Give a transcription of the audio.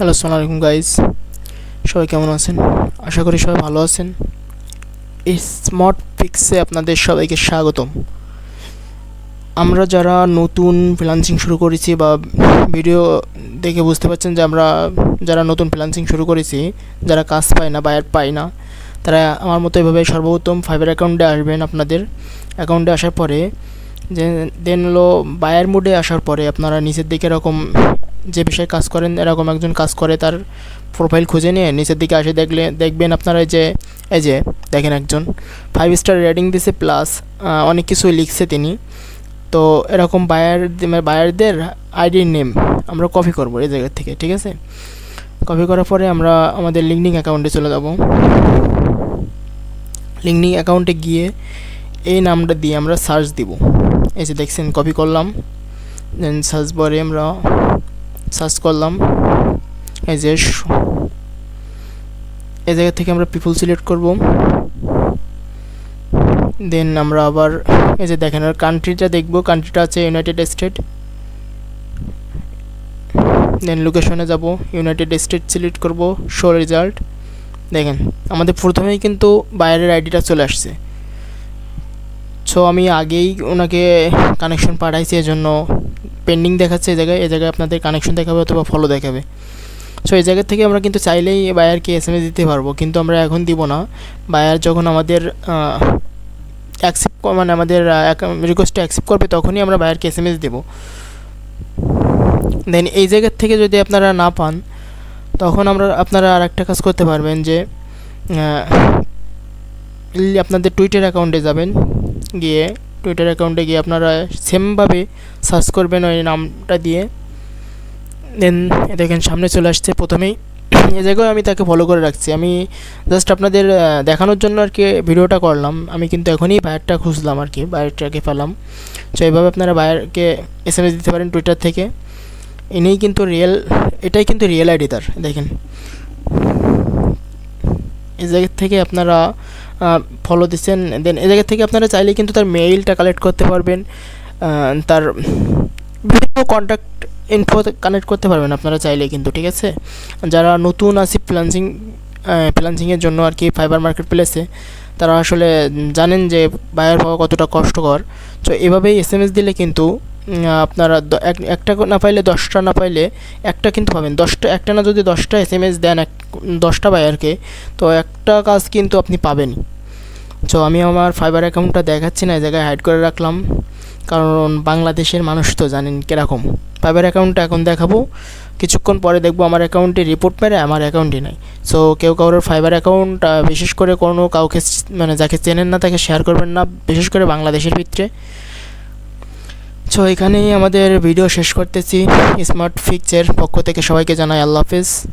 Hello, আসসালামু আলাইকুম guys. সবাই কেমন আছেন? আশা করি সবাই ভালো আছেন। এই স্মার্ট ফিক্সে আপনাদের সবাইকে স্বাগতম। আমরা যারা নতুন ফ্রিল্যান্সিং শুরু করেছি বা ভিডিও দেখে বুঝতে পারছেন যে আমরা যারা নতুন ফ্রিল্যান্সিং শুরু করেছি, যারা কাজ পায় না, বায়ার পায় না, তারা আমার মতো এভাবে সর্বপ্রথম ফাইবার অ্যাকাউন্টে আসবেন। আপনাদের অ্যাকাউন্টে আসার পরে যে দেন হলো বায়ার মোডে আসার পরে আপনারা নিচের দিকে এরকম যে বিষয়ে কাজ করেন এরকম একজন কাজ করে তার প্রোফাইল খুঁজে নিয়ে নিচের দিকে আসে দেখবেন আপনারা এই যে দেখেন একজন 5 স্টার রেটিং দিছে প্লাস অনেক কিছু লিখছে তিনি। তো এরকম বায়ারদের আইডির নেম আমরা কপি করব এই জায়গা থেকে, ঠিক আছে? কপি করার পরে আমরা আমাদের লিঙ্কডিন অ্যাকাউন্টে চলে যাব। লিঙ্কডিন অ্যাকাউন্টে গিয়ে এই নামটা দিয়ে আমরা সার্চ দিব। এই যে দেখছেন কপি করলাম, দেন সার্চ বারে আমরা সার্চ করলাম। এই যে এই জায়গা থেকে আমরা পিপল সিলেক্ট করব। দেন আমরা আবার এই যে দেখেন আর কান্ট্রিটা দেখব, কান্ট্রিটা আছে ইউনাইটেড স্টেট। দেন লোকেশনে যাব, ইউনাইটেড স্টেট সিলেক্ট করব, শো রেজাল্ট। দেখেন আমাদের প্রথমেই কিন্তু বাইরের আইডিটা চলে আসছে। সো আমি আগেই ওনাকে কানেকশন পাঠাইছি, এজন্য পেন্ডিং দেখাচ্ছে। এই জায়গায় আপনাদের কানেকশন দেখাবে অথবা ফলো দেখাবে। সো এই জায়গা থেকে আমরা কিন্তু চাইলেই বায়ারকে SMS দিতে পারবো, কিন্তু আমরা এখন দিব না। বায়ার যখন আমাদের আমাদের রিকোয়েস্টটা অ্যাকসেপ্ট করবে তখনই আমরা বায়ারকে SMS দেব। দেন এই জায়গার থেকে যদি আপনারা না পান তখন আপনারা আর একটা কাজ করতে পারবেন যে আপনাদের টুইটার অ্যাকাউন্টে যাবেন, গিয়ে টুইটার অ্যাকাউন্টে গিয়ে আপনারা সেমভাবে সার্চ করবেন ওই নামটা দিয়ে। দেন দেখেন সামনে চলে আসছে প্রথমেই। এই জায়গায় আমি তাকে ফলো করে রাখছি। আমি জাস্ট আপনাদের দেখানোর জন্য আর কি ভিডিওটা করলাম। আমি কিন্তু এখনই বায়ারটা খুঁজলাম আর কি, বায়ারটাকে পেলাম। সো এইভাবে আপনারা বায়ারকে SMS দিতে পারেন টুইটার থেকে। এটাই কিন্তু রিয়েল আইডি তার। দেখেন এই জায়গা থেকে আপনারা ফলো দিচ্ছেন। দেন এই জায়গা থেকে আপনারা চাইলে কিন্তু তার মেইলটা কালেক্ট করতে পারবেন, তার বিভিন্ন কন্ট্যাক্ট ইনফো কানেক্ট করতে পারবেন আপনারা চাইলে কিন্তু, ঠিক আছে? যারা নতুন আছে ফ্রিল্যান্সিংয়ের জন্য আর কি ফাইবার মার্কেট প্লেসে, তারা আসলে জানেন যে বায়ার পাওয়া কতটা কষ্টকর। তো এভাবেই SMS দিলে কিন্তু আপনারা একটা না পাইলে 10টা, না পাইলে একটা কিন্তু পাবেন। একটা না, যদি 10টা SMS দেন 10টা বায়ারকে, তো একটা কাজ কিন্তু আপনি পাবেনই। সো আমি আমার ফাইবার অ্যাকাউন্টটা দেখাচ্ছি না, এই জায়গায় হাইড করে রাখলাম, কারণ বাংলাদেশের মানুষ তো জানেন কীরকম। ফাইবার অ্যাকাউন্টটা এখন দেখাবো, কিছুক্ষণ পরে দেখবো আমার অ্যাকাউন্টে রিপোর্ট মেরে আমার অ্যাকাউন্টে নাই। সো কেউ কারোর ফাইবার অ্যাকাউন্ট বিশেষ করে কাউকে যাকে চেনেন না তাকে শেয়ার করবেন না, বিশেষ করে বাংলাদেশের ভিতরে। সো এখানেই আমাদের ভিডিও শেষ করতেছি। স্মার্ট ফিক্সের পক্ষ থেকে সবাইকে জানাই আল্লাহ হাফেজ।